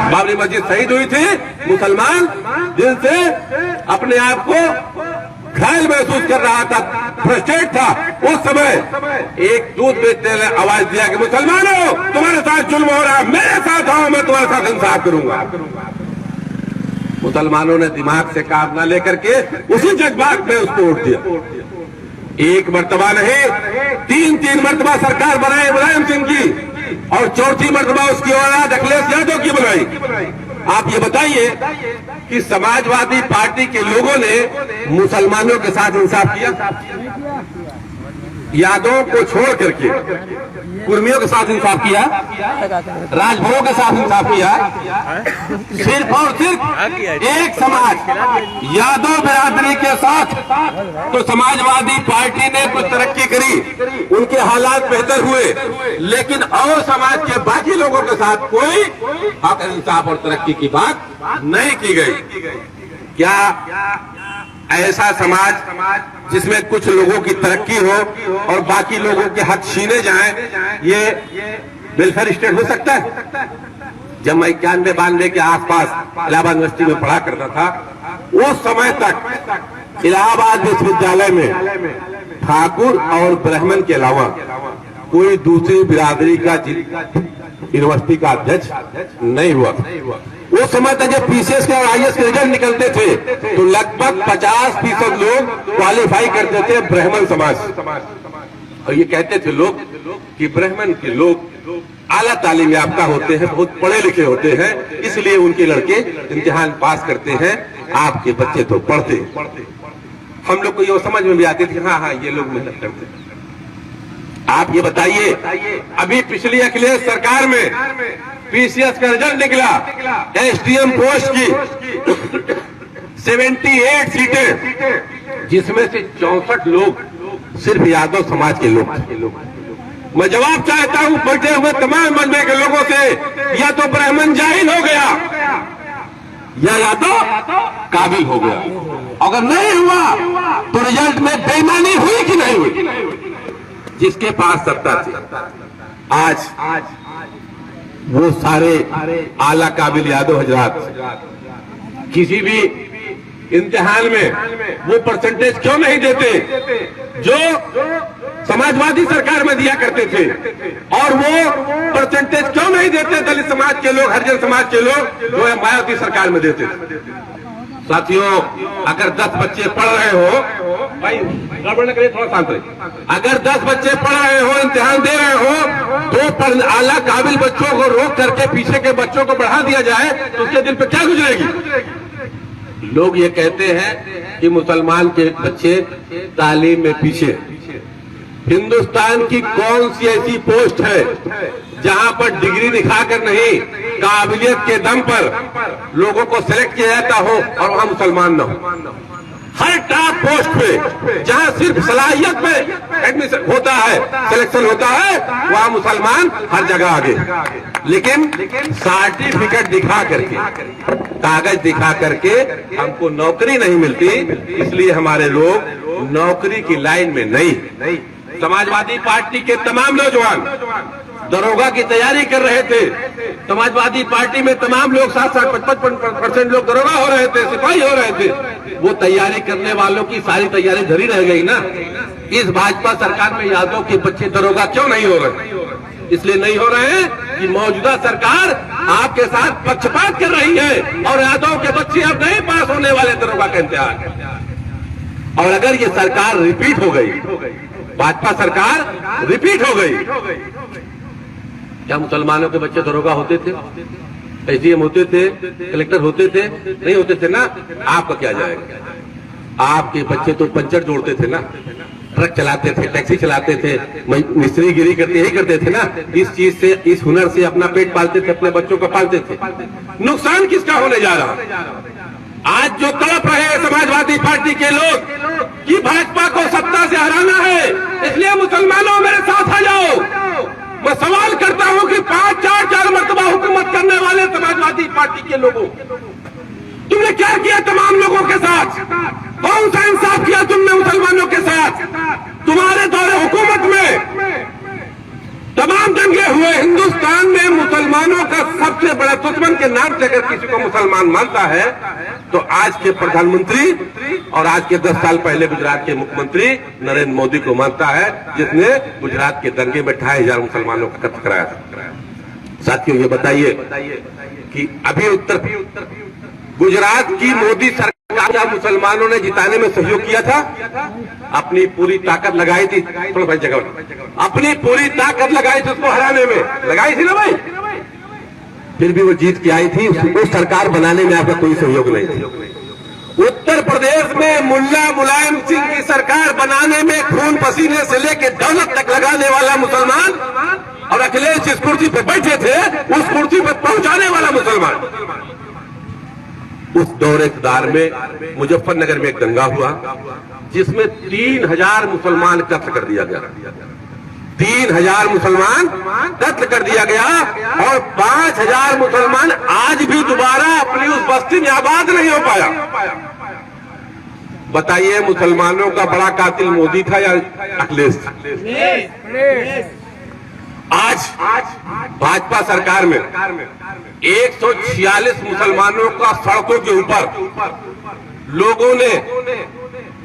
बाबरी मस्जिद शहीद हुई थी, मुसलमान जिनसे अपने आप को घायल महसूस कर रहा था, फ्रस्ट्रेट था, उस समय एक दूध बेचने ने आवाज दिया कि मुसलमानों तुम्हारे साथ जुल्म हो रहा है, मेरे साथ आओ, मैं तुम्हारे साथ इंसाफ करूंगा। मुसलमानों ने दिमाग से काम न लेकर के उसी जज्बात में उसको वोट दिया। एक मर्तबा नहीं, तीन मर्तबा सरकार बनाई मुलायम सिंह की, और चौथी मर्तबा उसकी औलाद अखिलेश यादव की बनाई। आप ये बताइए कि समाजवादी पार्टी के लोगों ने मुसलमानों के साथ इंसाफ किया? यादवों को छोड़ करके कुर्मियों के साथ इंसाफ किया, राजभरों के साथ इंसाफ किया? सिर्फ और सिर्फ एक समाज यादव बिरादरी के साथ तो समाजवादी पार्टी ने कुछ तरक्की करी, उनके हालात बेहतर हुए, लेकिन और समाज के बाकी लोगों के साथ कोई हक इंसाफ और तरक्की की बात नहीं की गई। क्या ऐसा समाज जिसमें कुछ लोगों की तरक्की हो और बाकी लोगों के हक छीने जाएं, ये वेलफेयर स्टेट हो सकता है? जब मैं 91-92 के आसपास इलाहाबाद यूनिवर्सिटी में पढ़ा करता था, उस समय तक इलाहाबाद विश्वविद्यालय में ठाकुर और ब्राह्मण के अलावा कोई दूसरी बिरादरी का यूनिवर्सिटी का अध्यक्ष नहीं हुआ। उस समय तक जब पीसीएस के और आईएएस के रिजल्ट निकलते थे तो लगभग 50% लोग क्वालिफाई करते थे ब्राह्मण समाज, और ये कहते थे लोग कि ब्राह्मण के लोग आला तालीम याफ्ता होते हैं, बहुत पढ़े लिखे होते हैं, इसलिए उनके लड़के इम्तिहान पास करते हैं, आपके बच्चे तो पढ़ते हैं। हम लोग को ये समझ में भी आती थी हाँ ये लोग मेहनत करते हैं। आप ये बताइए, अभी पिछली अखिलेश सरकार में पीसीएस का रिजल्ट निकला, एसडीएम पोस्ट की 78 सीटें, जिसमें से 64 लोग सिर्फ यादव समाज के लोग थे। मैं जवाब चाहता हूं बैठे हुए तमाम मजमे के लोगों से, या तो ब्राह्मण जाहिल हो गया या यादव काबिल हो गया। अगर नहीं हुआ तो रिजल्ट में बेईमानी हुई कि नहीं हुई? जिसके पास सत्ता थी, आज वो सारे आला काबिल यादव हजरात किसी भी इम्तिहान में वो परसेंटेज क्यों नहीं देते जो समाजवादी सरकार में दिया करते थे, और वो परसेंटेज क्यों नहीं देते दलित समाज के लोग, हरिजन समाज के लोग जो मायावती सरकार में देते थे? साथियों, अगर 10 बच्चे पढ़ रहे हो, भाई गड़बड़ न करिए, थोड़ा शांत रहिए। अगर 10 बच्चे पढ़ रहे हो, इम्तिहान दे रहे हो, तो आला काबिल बच्चों को रोक करके पीछे के बच्चों को बढ़ा दिया जाए तो उसके दिल पे क्या गुजरेगी? लोग ये कहते हैं कि मुसलमान के बच्चे तालीम में पीछे। हिंदुस्तान की कौन सी ऐसी पोस्ट है जहां पर डिग्री दिखाकर नहीं, काबिलियत के दम पर लोगों को सिलेक्ट किया जाता हो और वहां मुसलमान न हो? हर टॉप पोस्ट पे जहां सिर्फ सलाहियत में एडमिशन होता है, सिलेक्शन होता है, वहां मुसलमान हर जगह आगे। लेकिन सर्टिफिकेट दिखा करके, कागज दिखा करके हमको नौकरी नहीं मिलती, इसलिए हमारे लोग नौकरी की लाइन में नहीं। समाजवादी पार्टी के तमाम नौजवान दरोगा की तैयारी कर रहे थे, समाजवादी पार्टी में तमाम लोग 60-65% लोग दरोगा हो रहे थे, सिपाही हो रहे थे। वो तैयारी करने वालों की सारी तैयारी धरी रह गई ना। इस भाजपा सरकार में यादव के बच्चे दरोगा क्यों नहीं हो रहे? इसलिए नहीं हो रहे हैं कि मौजूदा सरकार आपके साथ पक्षपात कर रही है और यादव के बच्चे अब नहीं पास होने वाले दरोगा का इम्तिहान। और अगर ये सरकार रिपीट हो गई, भाजपा सरकार रिपीट हो गई, क्या मुसलमानों के बच्चे दरोगा होते थे, एसडीएम होते थे, कलेक्टर होते थे? नहीं होते थे ना। आपका क्या जाएगा? आपके बच्चे तो पंचर जोड़ते थे ना, ट्रक चलाते थे, टैक्सी चलाते थे, मिस्त्री गिरी करते, यही करते थे ना। इस चीज से, इस हुनर से अपना पेट पालते थे, अपने बच्चों को पालते थे। नुकसान किसका होने जा रहा? आज जो तड़प रहे हैं समाजवादी पार्टी के लोग कि भाजपा को सत्ता से हराना है, इसलिए मुसलमानों मेरे साथ आ जाओ। मैं सवाल करता हूं कि 5-4 मरतबा हुकूमत करने वाले समाजवादी पार्टी के लोगों, तुमने क्या किया तमाम लोगों के साथ? कौन सा इंसाफ किया तुमने मुसलमानों के साथ? तुम्हारे दौरे हुकूमत में तमाम दंगे हुए। हिंदुस्तान में मुसलमानों का सबसे बड़ा दुश्मन दुश्मन के नाम से अगर किसी को मुसलमान मानता है तो आज के प्रधानमंत्री और आज के 10 साल पहले गुजरात के मुख्यमंत्री नरेंद्र मोदी को मानता है, जिसने गुजरात के दंगे में 25,000 मुसलमानों का कत्ल कराया था। साथियों, ये बताइए कि अभी उत्तर गुजरात की मोदी सरकार क्या मुसलमानों ने जिताने में सहयोग किया था? अपनी पूरी ताकत लगाई थी, थोड़ा भाई जगह, अपनी पूरी ताकत लगाई थी उसको हराने में, लगाई थी ना भाई, फिर भी वो जीत के आई थी। उस सरकार बनाने में आपका कोई सहयोग नहीं थी। उत्तर प्रदेश में मुल्ला मुलायम सिंह की सरकार बनाने में खून पसीने से लेकर दौलत तक लगाने वाला मुसलमान और अखिलेश जिस कुर्सी पर बैठे थे उस कुर्सी पर पहुंचाने वाला मुसलमान। उस दौर इक़्तिदार में मुजफ्फरनगर में एक दंगा हुआ जिसमें 3,000 मुसलमान कत्ल कर दिया गया, 3,000 मुसलमान कत्ल कर दिया गया और 5,000 मुसलमान आज भी दोबारा अपनी उस बस्ती में आबाद नहीं हो पाया। बताइए, मुसलमानों का बड़ा कातिल मोदी था या अखिलेश? आज भाजपा सरकार में 146 मुसलमानों का सड़कों के ऊपर लोगों ने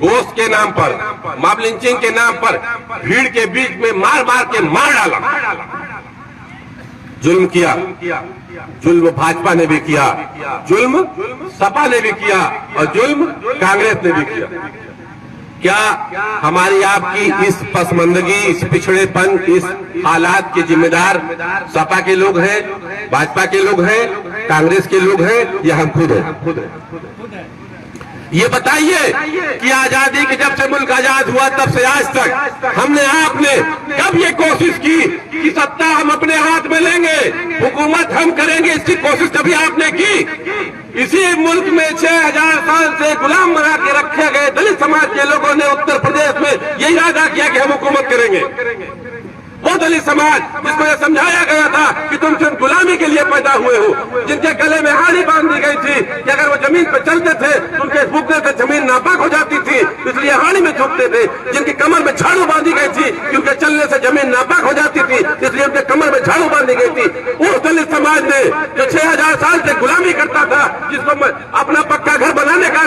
गोश्त के नाम पर, मॉब लिंचिंग के नाम पर भीड़ के बीच में मार मार के मार डाला, जुल्म किया। जुल्म भाजपा ने भी किया, जुल्म सपा ने भी किया और जुल्म कांग्रेस ने भी किया। क्या हमारी आपकी इस पसमंदगी, इस पिछड़ेपन, इस हालात के जिम्मेदार सपा के लोग हैं, भाजपा के लोग हैं, कांग्रेस के लोग हैं या हम खुद हैं? ये बताइए कि आजादी के जब से मुल्क आजाद हुआ तब से आज तक हमने आपने कब ये कोशिश की कि सत्ता हम अपने हाथ में लेंगे, हुकूमत हम करेंगे, इसकी कोशिश कभी आपने की? इसी मुल्क में 6,000 साल से गुलाम बना के रखे गए दलित समाज के लोगों ने उत्तर प्रदेश में ये इरादा किया कि हम हुकूमत करेंगे। वो दलित समाज जिसको यह समझाया गया था कि तुम सिर्फ गुलामी के लिए पैदा हुए हो, जिनके गले में हाड़ी बांध दी गई थी कि अगर वो जमीन पर चलते थे तो उनके झुकने से जमीन नापाक हो जाती थी, इसलिए हाड़ी में झुकते थे। जिनकी कमर में झाड़ू बांधी गई थी कि उनके चलने से जमीन नापाक हो जाती थी, इसलिए उनके कमर में झाड़ू बांधी गई थी। उस दलित समाज ने जो 6,000 साल से गुलामी करता था, जिसको अपना पक्का घर बनाने का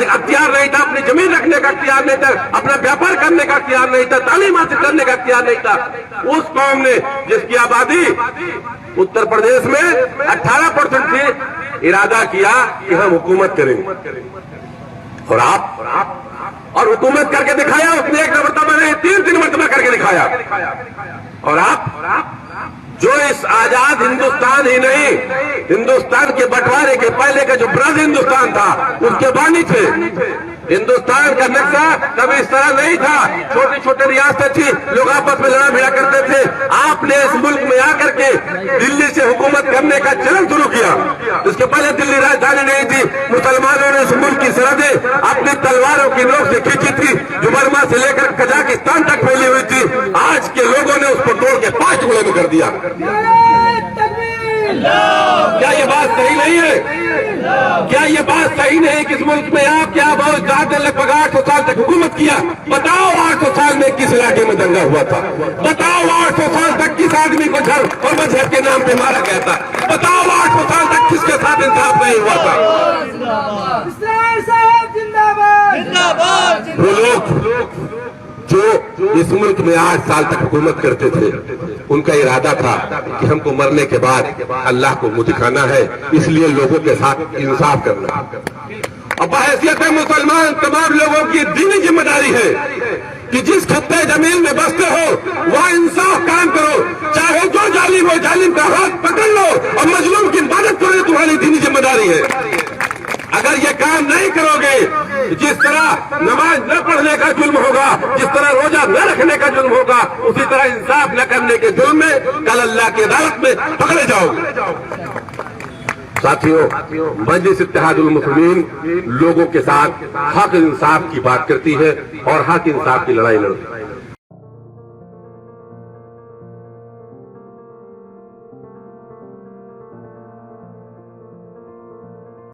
अख्तियार नहीं था, अपनी जमीन रखने का अख्तियार नहीं था, अपना व्यापार करने का अख्तियार नहीं था, तालीम हासिल करने का अख्तियार नहीं था, उस कौम ने जिसकी आबादी उत्तर प्रदेश में 18% थी, इरादा किया कि हम हुकूमत करेंगे। और आप और हुकूमत करके दिखाया। उसने एक मरतबा नहीं, 3 मरतबा करके दिखाया। और आप जो इस आजाद हिंदुस्तान ही नहीं, हिंदुस्तान के बंटवारे के पहले का जो ब्रज हिंदुस्तान था उसके बानी थे। हिंदुस्तान का नक्शा कभी इस तरह नहीं था, छोटी छोटी रियासतें थी, लोग आपस में लड़ा भिड़ा करते थे। आपने इस मुल्क में आकर के दिल्ली से हुकूमत करने का चलन शुरू किया। इसके पहले दिल्ली राजधानी नहीं थी। मुसलमानों ने इस मुल्क की सरहदें अपनी तलवारों की नोक से खींची थी, जो बर्मा से लेकर कजाकिस्तान तक फैली हुई थी। आज के लोगों ने उसको तोड़ के 5 टुकड़ों में कर दिया। क्या ये बात सही नहीं है? क्या ये बात सही नहीं कि इस मुल्क में आप क्या बहुत ज्यादा लगभग 800 साल तक हुकूमत किया? बताओ 800 साल में किस इलाके में दंगा हुआ था? बताओ 800 साल तक किस आदमी को धर्म और मजहब के नाम पे मारा गया था? बताओ 800 साल तक किसके साथ इंसाफ नहीं हुआ था? वो लोग जो इस मुल्क में 8 साल तक हुकूमत करते थे, उनका इरादा था कि हमको मरने के बाद अल्लाह को मुंह दिखाना है, इसलिए लोगों के साथ इंसाफ करना। और बहैसियत मुसलमान तमाम लोगों की दीनी जिम्मेदारी है कि जिस खत्ते जमीन में बसते हो वह इंसाफ काम करो, चाहे जो जालिम हो जालिम का हाथ पकड़ लो और मजलूम की मदद करो, तुम्हारी दीनी जिम्मेदारी है। अगर ये काम नहीं करोगे, जिस तरह नमाज न पढ़ने का जुल्म होगा, जिस तरह रोजा न रखने का जुल्म होगा, उसी तरह इंसाफ न करने के जुल्म में कल अल्लाह की अदालत में पकड़े जाओगे। साथियों, मजलिस इत्तेहादुल मुस्लिमीन लोगों के साथ हक इंसाफ की बात करती है और हक इंसाफ की लड़ाई लड़ती है।